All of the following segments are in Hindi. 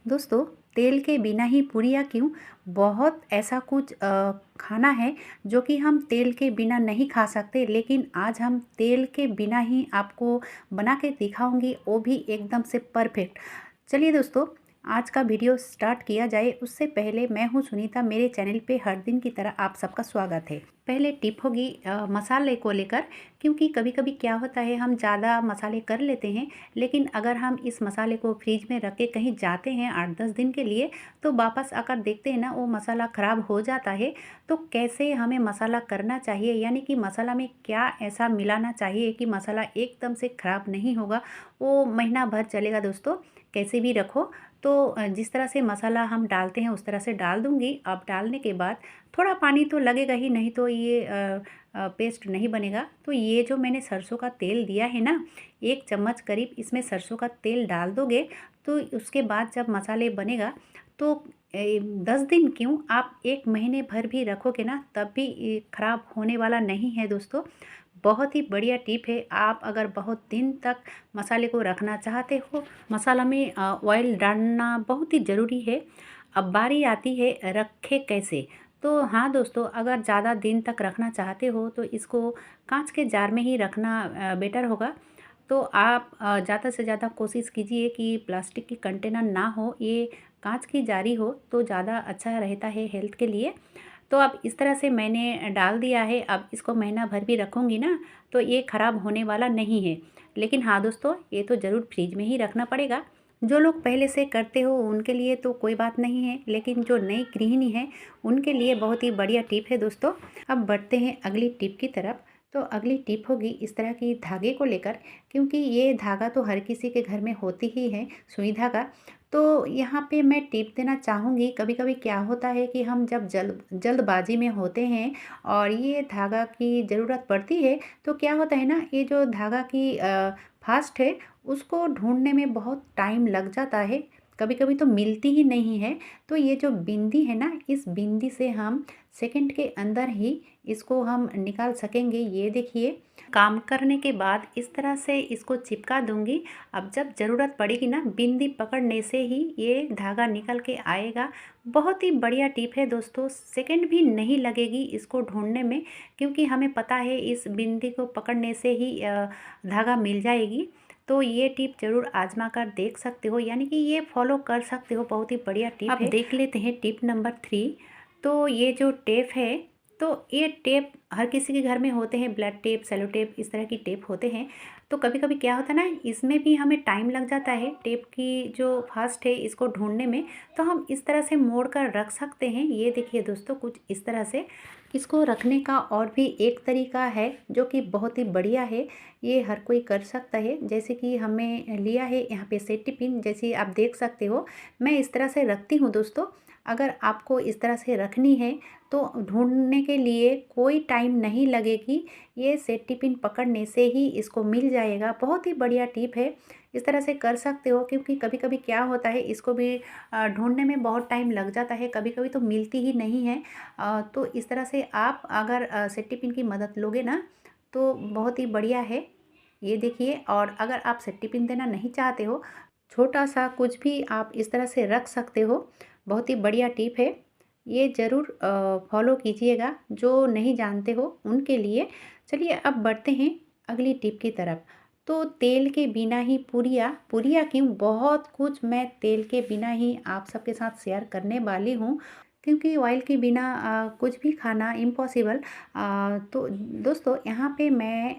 दोस्तों, तेल के बिना ही पूरियाँ क्यों, बहुत ऐसा कुछ खाना है जो कि हम तेल के बिना नहीं खा सकते, लेकिन आज हम तेल के बिना ही आपको बना के दिखाऊंगी, वो भी एकदम से परफेक्ट। चलिए दोस्तों, आज का वीडियो स्टार्ट किया जाए। उससे पहले मैं हूँ सुनीता, मेरे चैनल पे हर दिन की तरह आप सबका स्वागत है। पहले टिप होगी मसाले को लेकर, क्योंकि कभी कभी क्या होता है हम ज़्यादा मसाले कर लेते हैं, लेकिन अगर हम इस मसाले को फ्रिज में रख के कहीं जाते हैं 8-10 दिन के लिए, तो वापस आकर देखते हैं ना वो मसाला ख़राब हो जाता है। तो कैसे हमें मसाला करना चाहिए, यानी कि मसाला में क्या ऐसा मिलाना चाहिए कि मसाला एकदम से ख़राब नहीं होगा, वो महीना भर चलेगा। दोस्तों, कैसे भी रखो तो जिस तरह से मसाला हम डालते हैं उस तरह से डाल दूँगी। अब डालने के बाद थोड़ा पानी तो लगेगा ही, नहीं तो ये पेस्ट नहीं बनेगा। तो ये जो मैंने सरसों का तेल दिया है ना, 1 चम्मच करीब इसमें सरसों का तेल डाल दोगे, तो उसके बाद जब मसाले बनेगा तो 10 दिन क्यों, आप 1 महीने भर भी रखोगे ना, तब भी ये ख़राब होने वाला नहीं है। दोस्तों, बहुत ही बढ़िया टिप है। आप अगर बहुत दिन तक मसाले को रखना चाहते हो, मसाला में ऑयल डालना बहुत ही ज़रूरी है। अब बारी आती है रखे कैसे। तो हाँ दोस्तों, अगर ज़्यादा दिन तक रखना चाहते हो तो इसको कांच के जार में ही रखना बेटर होगा। तो आप ज़्यादा से ज़्यादा कोशिश कीजिए कि प्लास्टिक की कंटेनर ना हो, ये कांच की जारी हो तो ज़्यादा अच्छा रहता है हेल्थ के लिए। तो अब इस तरह से मैंने डाल दिया है। अब इसको महीना भर भी रखूँगी ना, तो ये ख़राब होने वाला नहीं है। लेकिन हाँ दोस्तों, ये तो ज़रूर फ्रिज में ही रखना पड़ेगा। जो लोग पहले से करते हो उनके लिए तो कोई बात नहीं है, लेकिन जो नई गृहिणी है उनके लिए बहुत ही बढ़िया टिप है। दोस्तों, अब बढ़ते हैं अगली टिप की तरफ। तो अगली टिप होगी इस तरह की धागे को लेकर, क्योंकि ये धागा तो हर किसी के घर में होती ही है, सुई धागा। तो यहाँ पे मैं टिप देना चाहूँगी, कभी कभी क्या होता है कि हम जब जल्दबाजी में होते हैं और ये धागा की ज़रूरत पड़ती है, तो क्या होता है ना, ये जो धागा की फास्ट है उसको ढूंढने में बहुत टाइम लग जाता है, कभी कभी तो मिलती ही नहीं है। तो ये जो बिंदी है ना, इस बिंदी से हम सेकंड के अंदर ही इसको हम निकाल सकेंगे। ये देखिए, काम करने के बाद इस तरह से इसको चिपका दूंगी। अब जब ज़रूरत पड़ेगी ना, बिंदी पकड़ने से ही ये धागा निकल के आएगा। बहुत ही बढ़िया टिप है दोस्तों, सेकंड भी नहीं लगेगी इसको ढूंढने में, क्योंकि हमें पता है इस बिंदी को पकड़ने से ही धागा मिल जाएगी। तो ये टिप ज़रूर आजमा कर देख सकते हो, यानी कि ये फॉलो कर सकते हो। बहुत ही बढ़िया टिप है। अब देख लेते हैं टिप नंबर 3। तो ये जो टेप है, तो ये टेप हर किसी के घर में होते हैं, ब्लड टेप, सेलो टेप, इस तरह की टेप होते हैं। तो कभी कभी क्या होता है ना, इसमें भी हमें टाइम लग जाता है टेप की जो फास्ट है इसको ढूंढने में। तो हम इस तरह से मोड़ कर रख सकते हैं। ये देखिए दोस्तों, कुछ इस तरह से इसको रखने का और भी एक तरीका है जो कि बहुत ही बढ़िया है। ये हर कोई कर सकता है। जैसे कि हमें लिया है यहाँ पे सेफ्टी पिन, जैसे आप देख सकते हो मैं इस तरह से रखती हूँ। दोस्तों, अगर आपको इस तरह से रखनी है तो ढूंढने के लिए कोई टाइम नहीं लगेगी, ये सेफ्टी पिन पकड़ने से ही इसको मिल जाएगा। बहुत ही बढ़िया टिप है, इस तरह से कर सकते हो। क्योंकि कभी कभी क्या होता है, इसको भी ढूंढने में बहुत टाइम लग जाता है, कभी कभी तो मिलती ही नहीं है। तो इस तरह से आप अगर सेफ्टी पिन की मदद लोगे ना, तो बहुत ही बढ़िया है। ये देखिए, और अगर आप सेफ्टी पिन देना नहीं चाहते हो, छोटा सा कुछ भी आप इस तरह से रख सकते हो। बहुत ही बढ़िया टिप है, ये ज़रूर फॉलो कीजिएगा जो नहीं जानते हो उनके लिए। चलिए अब बढ़ते हैं अगली टिप की तरफ। तो तेल के बिना ही पूरियाँ पूरियाँ क्यों, बहुत कुछ मैं तेल के बिना ही आप सबके साथ शेयर करने वाली हूँ, क्योंकि ऑयल के बिना कुछ भी खाना इम्पॉसिबल। तो दोस्तों, यहाँ पे मैं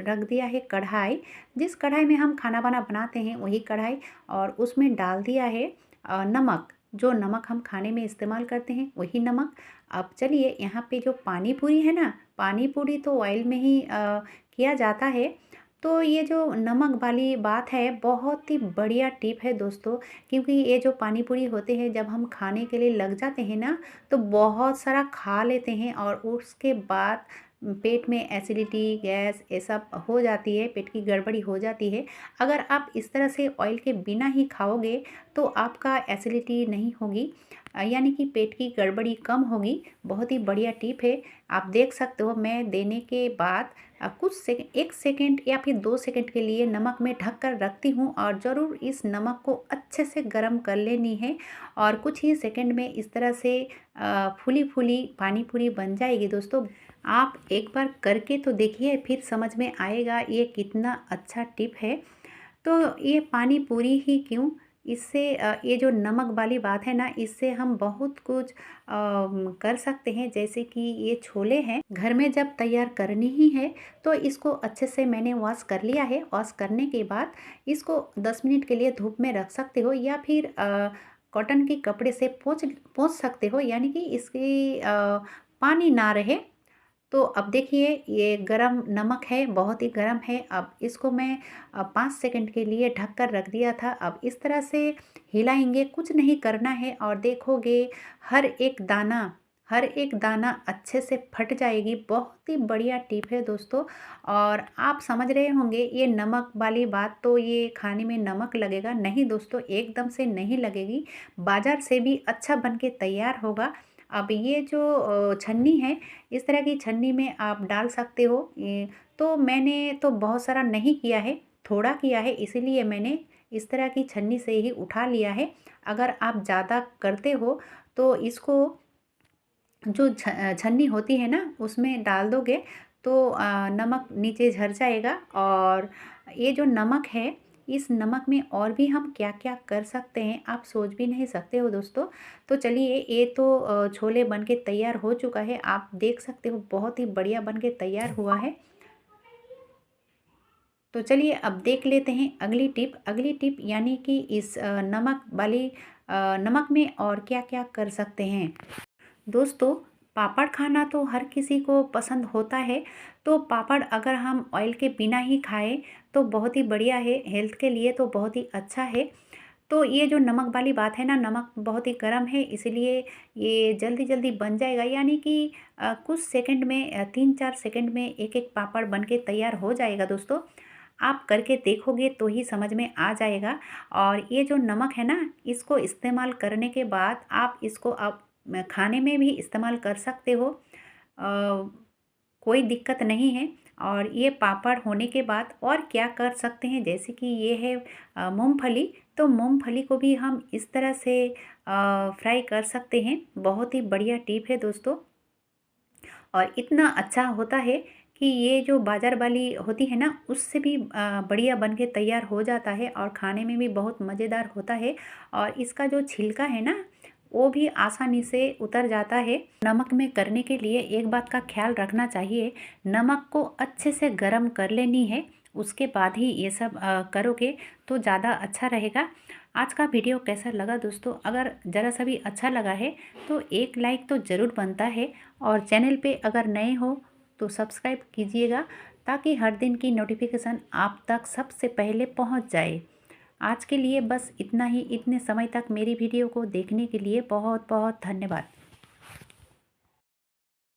रख दिया है कढ़ाई। जिस कढ़ाई में हम खाना वाना बनाते हैं वही कढ़ाई, और उसमें डाल दिया है नमक। जो नमक हम खाने में इस्तेमाल करते हैं वही नमक। अब चलिए, यहाँ पे जो पानी पूरी है ना, पानी पूरी तो ऑयल में ही किया जाता है। तो ये जो नमक वाली बात है, बहुत ही बढ़िया टिप है दोस्तों। क्योंकि ये जो पानी पूरी होते हैं, जब हम खाने के लिए लग जाते हैं ना, तो बहुत सारा खा लेते हैं और उसके बाद पेट में एसिडिटी, गैस, ये सब हो जाती है, पेट की गड़बड़ी हो जाती है। अगर आप इस तरह से ऑयल के बिना ही खाओगे तो आपका एसिडिटी नहीं होगी, यानी कि पेट की गड़बड़ी कम होगी। बहुत ही बढ़िया टिप है। आप देख सकते हो मैं देने के बाद कुछ सेकंड 1 सेकंड या फिर 2 सेकंड के लिए नमक में ढक कर रखती हूँ और ज़रूर इस नमक को अच्छे से गर्म कर लेनी है। और कुछ ही सेकंड में इस तरह से फूली-फूली पानी पूरी बन जाएगी दोस्तों। आप एक बार करके तो देखिए, फिर समझ में आएगा ये कितना अच्छा टिप है। तो ये पानी पूरी ही क्यों, इससे ये जो नमक वाली बात है ना, इससे हम बहुत कुछ कर सकते हैं। जैसे कि ये छोले हैं, घर में जब तैयार करनी ही है तो इसको अच्छे से मैंने वॉश कर लिया है। वॉश करने के बाद इसको 10 मिनट के लिए धूप में रख सकते हो या फिर कॉटन के कपड़े से पोंछ पोंछ सकते हो, यानी कि इसकी पानी ना रहे। तो अब देखिए ये गरम नमक है, बहुत ही गरम है। अब इसको मैं 5 सेकंड के लिए ढक कर रख दिया था। अब इस तरह से हिलाएंगे, कुछ नहीं करना है और देखोगे हर एक दाना अच्छे से फट जाएगी। बहुत ही बढ़िया टिप है दोस्तों। और आप समझ रहे होंगे ये नमक वाली बात, तो ये खाने में नमक लगेगा, नहीं दोस्तों, एकदम से नहीं लगेगी। बाज़ार से भी अच्छा बन के तैयार होगा। अब ये जो छन्नी है, इस तरह की छन्नी में आप डाल सकते हो। तो मैंने तो बहुत सारा नहीं किया है, थोड़ा किया है, इसीलिए मैंने इस तरह की छन्नी से ही उठा लिया है। अगर आप ज़्यादा करते हो तो इसको जो छन्नी होती है ना, उसमें डाल दोगे तो नमक नीचे झर जाएगा। और ये जो नमक है, इस नमक में और भी हम क्या क्या कर सकते हैं, आप सोच भी नहीं सकते हो दोस्तों। तो चलिए, ये तो छोले बन के तैयार हो चुका है, आप देख सकते हो बहुत ही बढ़िया बन के तैयार हुआ है। तो चलिए अब देख लेते हैं अगली टिप, यानी कि इस नमक में और क्या क्या कर सकते हैं। दोस्तों, पापड़ खाना तो हर किसी को पसंद होता है। तो पापड़ अगर हम ऑयल के बिना ही खाएं तो बहुत ही बढ़िया है, हेल्थ के लिए तो बहुत ही अच्छा है। तो ये जो नमक वाली बात है ना, नमक बहुत ही गर्म है, इसलिए ये जल्दी जल्दी बन जाएगा। यानी कि कुछ सेकंड में 3-4 सेकंड में एक एक पापड़ बन के तैयार हो जाएगा दोस्तों। आप करके देखोगे तो ही समझ में आ जाएगा। और ये जो नमक है ना, इसको इस्तेमाल करने के बाद आप इसको आप खाने में भी इस्तेमाल कर सकते हो। कोई दिक्कत नहीं है। और ये पापड़ होने के बाद और क्या कर सकते हैं, जैसे कि ये है मूंगफली। तो मूंगफली को भी हम इस तरह से फ्राई कर सकते हैं। बहुत ही बढ़िया टिप है दोस्तों। और इतना अच्छा होता है कि ये जो बाज़ार वाली होती है ना, उससे भी बढ़िया बन के तैयार हो जाता है और खाने में भी बहुत मज़ेदार होता है। और इसका जो छिलका है ना, वो भी आसानी से उतर जाता है। नमक में करने के लिए एक बात का ख्याल रखना चाहिए, नमक को अच्छे से गर्म कर लेनी है, उसके बाद ही ये सब करोगे तो ज़्यादा अच्छा रहेगा। आज का वीडियो कैसा लगा दोस्तों? अगर ज़रा सा भी अच्छा लगा है तो एक लाइक तो ज़रूर बनता है। और चैनल पे अगर नए हो तो सब्सक्राइब कीजिएगा, ताकि हर दिन की नोटिफिकेशन आप तक सबसे पहले पहुंच जाए। आज के लिए बस इतना ही। इतने समय तक मेरी वीडियो को देखने के लिए बहुत बहुत धन्यवाद।